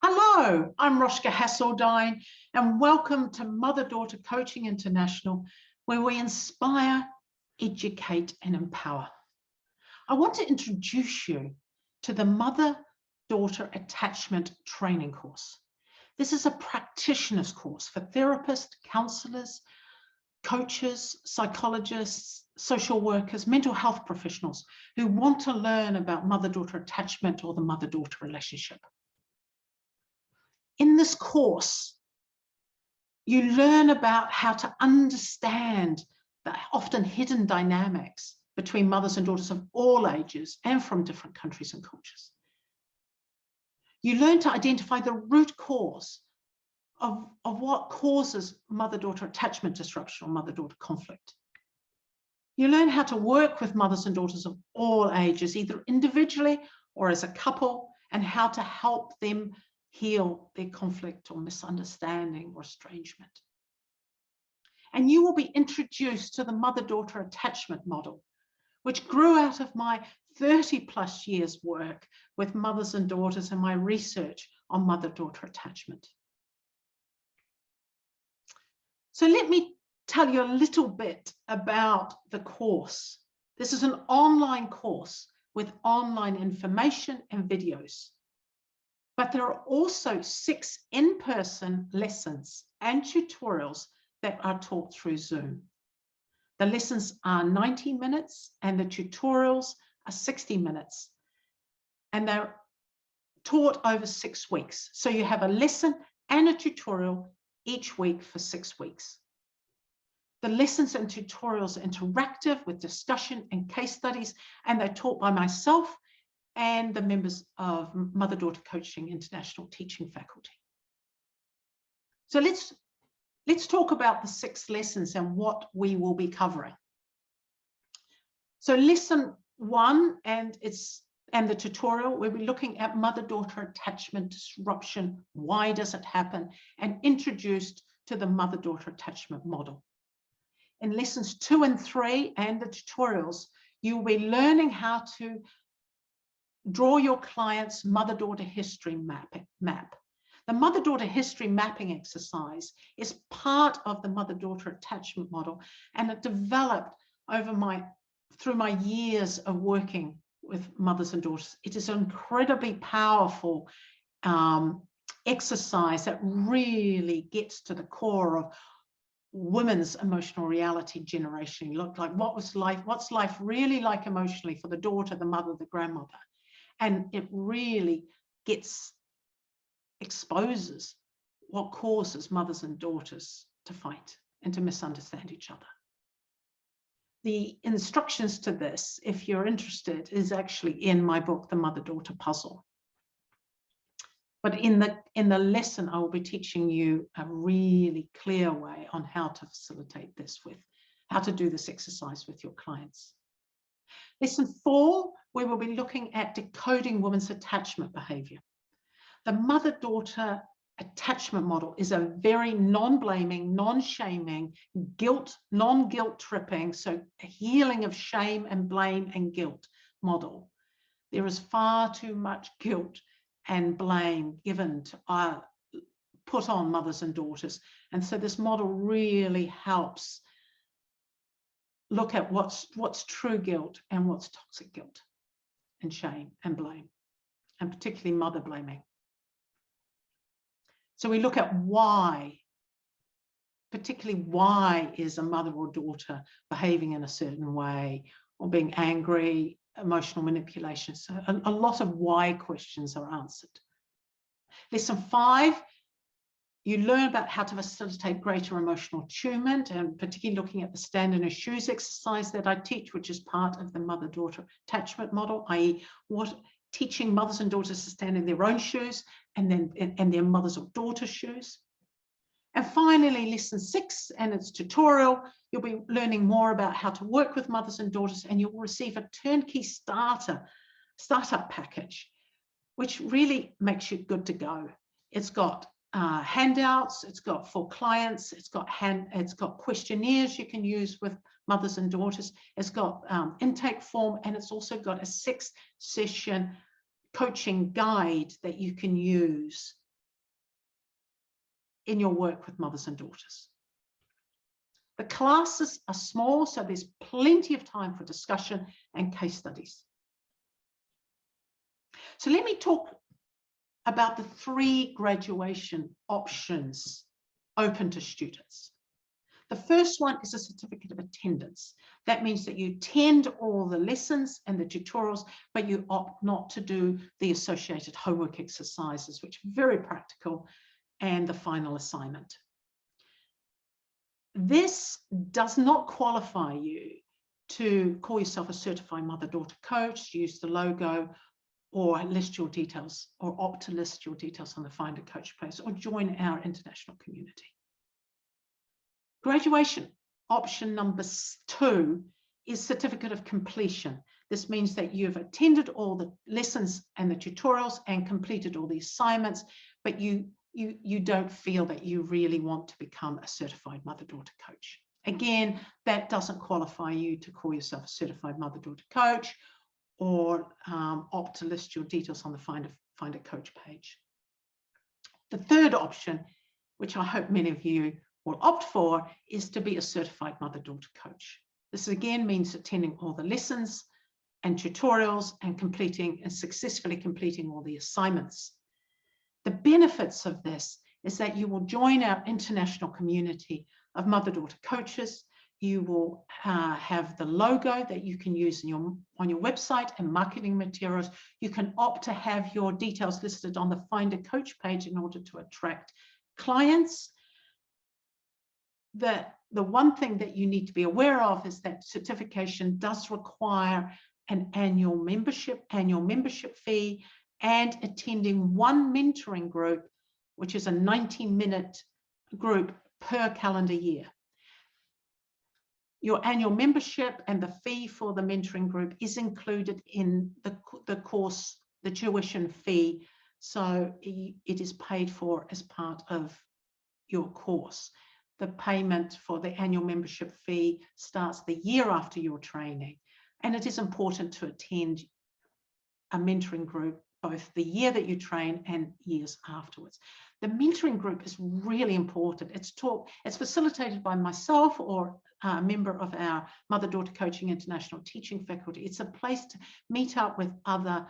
Hello, I'm Rosjke Hasseldine, and welcome to Mother-Daughter Coaching International, where we inspire, educate, and empower. I want to introduce you to the Mother-Daughter Attachment Training course. This is a practitioner's course for therapists, counselors, coaches, psychologists, social workers, mental health professionals who want to learn about mother-daughter attachment or the mother-daughter relationship. In this course, you learn about how to understand the often hidden dynamics between mothers and daughters of all ages and from different countries and cultures. You learn to identify the root cause of what causes mother-daughter attachment disruption or mother-daughter conflict. You learn how to work with mothers and daughters of all ages, either individually or as a couple, and how to help them heal their conflict or misunderstanding or estrangement. And you will be introduced to the mother-daughter attachment model, which grew out of my 30+ years work with mothers and daughters and my research on mother-daughter attachment. So let me tell you a little bit about the course. This is an online course with online information and videos. But there are also 6 in-person lessons and tutorials that are taught through Zoom. The lessons are 90 minutes and the tutorials are 60 minutes. And they're taught over 6 weeks. So you have a lesson and a tutorial each week for 6 weeks. The lessons and tutorials are interactive with discussion and case studies, and they're taught by myself and the members of Mother-Daughter Coaching International teaching faculty. So let's talk about the 6 lessons and what we will be covering. So lesson 1 and the tutorial, we'll be looking at mother-daughter attachment disruption. Why does it happen? And introduced to the mother-daughter attachment model. In lessons 2 and 3 and the tutorials, you'll be learning how to draw your client's mother-daughter history map. The mother-daughter history mapping exercise is part of the mother-daughter attachment model, and it developed through my years of working with mothers and daughters. It is an incredibly powerful exercise that really gets to the core of women's emotional reality generation. Look like what's life really like emotionally for the daughter, the mother, the grandmother. And it really exposes what causes mothers and daughters to fight and to misunderstand each other. The instructions to this, if you're interested, is actually in my book, The Mother-Daughter Puzzle. But in the lesson, I will be teaching you a really clear way on how to facilitate this how to do this exercise with your clients. Lesson 4, we will be looking at decoding women's attachment behavior. The mother-daughter attachment model is a very non-blaming, non-shaming, non-guilt tripping, so a healing of shame and blame and guilt model. There is far too much guilt and blame given to put on mothers and daughters. And so this model really helps look at what's true guilt and what's toxic guilt and shame and blame, and particularly mother blaming. So we look at why, particularly why is a mother or daughter behaving in a certain way or being angry, emotional manipulation. So a lot of why questions are answered. Lesson 5, you learn about how to facilitate greater emotional attunement, and particularly looking at the stand in her shoes exercise that I teach, which is part of the mother-daughter attachment model, i.e. teaching mothers and daughters to stand in their own shoes and their mothers or daughters' shoes. And finally, lesson 6 and its tutorial, you'll be learning more about how to work with mothers and daughters, and you'll receive a turnkey startup package, which really makes you good to go. It's got handouts, it's got for clients, it's got questionnaires you can use with mothers and daughters, it's got intake form, and it's also got a 6-session coaching guide that you can use in your work with mothers and daughters. The classes are small, so there's plenty of time for discussion and case studies. So let me talk about the 3 graduation options open to students. The first one is a certificate of attendance. That means that you attend all the lessons and the tutorials, but you opt not to do the associated homework exercises, which are very practical, and the final assignment. This does not qualify you to call yourself a certified mother-daughter coach, use the logo, or list your details, or opt to list your details on the Find a Coach page, or join our international community. Graduation option number 2 is certificate of completion. This means that you've attended all the lessons and the tutorials and completed all the assignments, but you don't feel that you really want to become a certified mother-daughter coach. Again, that doesn't qualify you to call yourself a certified mother-daughter coach, or opt to list your details on the Find a Coach page. The third option, which I hope many of you will opt for, is to be a certified mother-daughter coach. This again means attending all the lessons and tutorials and successfully completing all the assignments. The benefits of this is that you will join our international community of mother-daughter coaches. You will have the logo that you can use on your website and marketing materials. You can opt to have your details listed on the Find a Coach page in order to attract clients. The one thing that you need to be aware of is that certification does require an annual membership fee, and attending one mentoring group, which is a 90-minute group per calendar year. Your annual membership and the fee for the mentoring group is included in the course, the tuition fee, so it is paid for as part of your course. The payment for the annual membership fee starts the year after your training, and it is important to attend a mentoring group both the year that you train and years afterwards. The mentoring group is really important. It's facilitated by myself or a member of our Mother-Daughter Coaching International teaching faculty. It's a place to meet up with our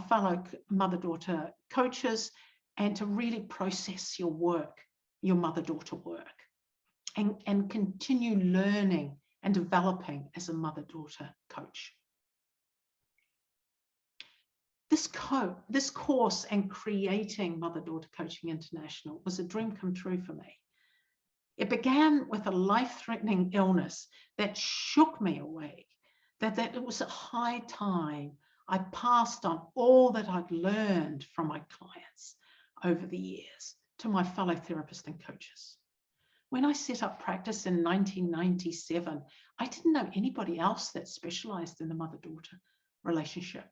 fellow mother-daughter coaches and to really process your work, your mother-daughter work, and continue learning and developing as a mother-daughter coach. This course and creating Mother-Daughter Coaching International was a dream come true for me. It began with a life-threatening illness that shook me awake, that it was a high time I passed on all that I'd learned from my clients over the years to my fellow therapists and coaches. When I set up practice in 1997, I didn't know anybody else that specialized in the mother-daughter relationship.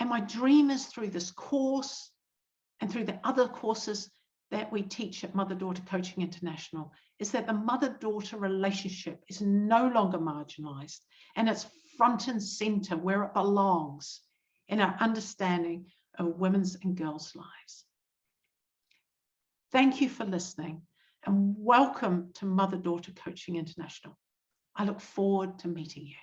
And my dream is through this course and through the other courses that we teach at Mother-Daughter Coaching International is that the mother-daughter relationship is no longer marginalized, and it's front and center where it belongs in our understanding of women's and girls' lives. Thank you for listening, and welcome to Mother-Daughter Coaching International. I look forward to meeting you.